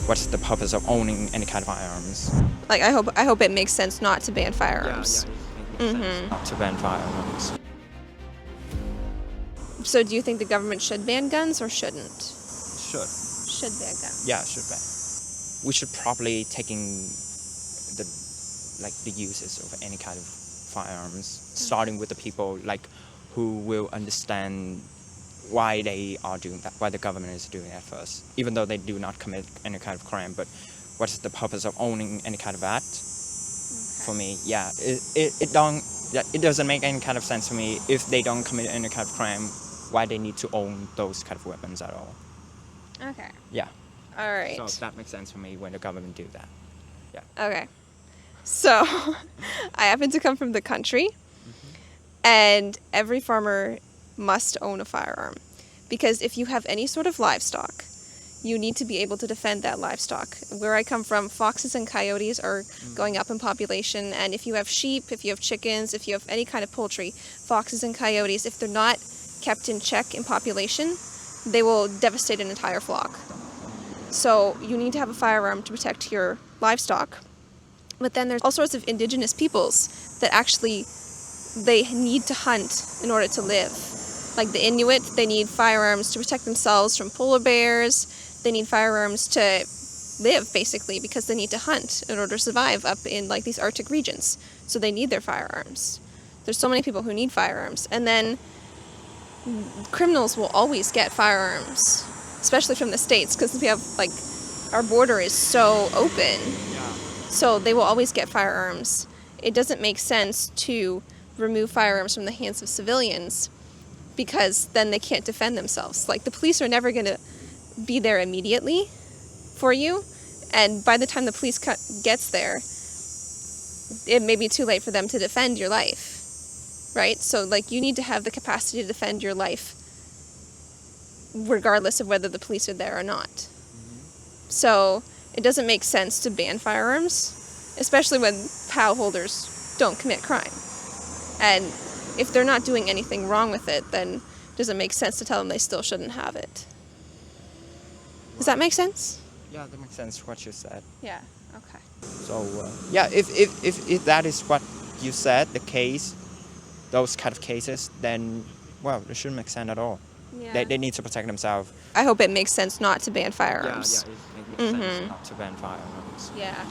what's the purpose of owning any kind of firearms? Like, I hope it makes sense not to ban firearms. Yeah, it makes sense not to ban firearms. So do you think the government should ban guns or shouldn't? Should. Should ban guns. Yeah, should ban. We should probably taking the uses of any kind of firearms, starting with the people who will understand why they are doing that, why the government is doing that first, even though they do not commit any kind of crime. But what is the purpose of owning any kind of that? For me, yeah, it doesn't make any kind of sense to me if they don't commit any kind of crime. Why they need to own those kind of weapons at all? Okay. Yeah. All right. So that makes sense for me when the government do that. Yeah. Okay. So I happen to come from the country, and every farmer must own a firearm, because if you have any sort of livestock, you need to be able to defend that livestock. Where I come from, foxes and coyotes are going up in population, and if you have sheep, if you have chickens, if you have any kind of poultry, foxes and coyotes, if they're not kept in check in population, they will devastate an entire flock. So you need to have a firearm to protect your livestock. But then there's all sorts of indigenous peoples that actually, they need to hunt in order to live. Like the Inuit, they need firearms to protect themselves from polar bears. They need firearms to live, basically, because they need to hunt in order to survive up in these Arctic regions. So they need their firearms. There's so many people who need firearms. And then criminals will always get firearms, especially from the States, because we have, our border is so open. So they will always get firearms. It doesn't make sense to remove firearms from the hands of civilians, because then they can't defend themselves. The police are never going to be there immediately for you, and by the time the police gets there, it may be too late for them to defend your life, right? So you need to have the capacity to defend your life regardless of whether the police are there or not. So it doesn't make sense to ban firearms, especially when POW holders don't commit crime. And if they're not doing anything wrong with it, then it doesn't make sense to tell them they still shouldn't have it. Does that make sense? Yeah, that makes sense what you said. Yeah, okay. So, if that is what you said, the case, those kind of cases, then, well, it shouldn't make sense at all. Yeah. They need to protect themselves. I hope it makes sense not to ban firearms. Yeah, it makes sense not to ban firearms. Yeah.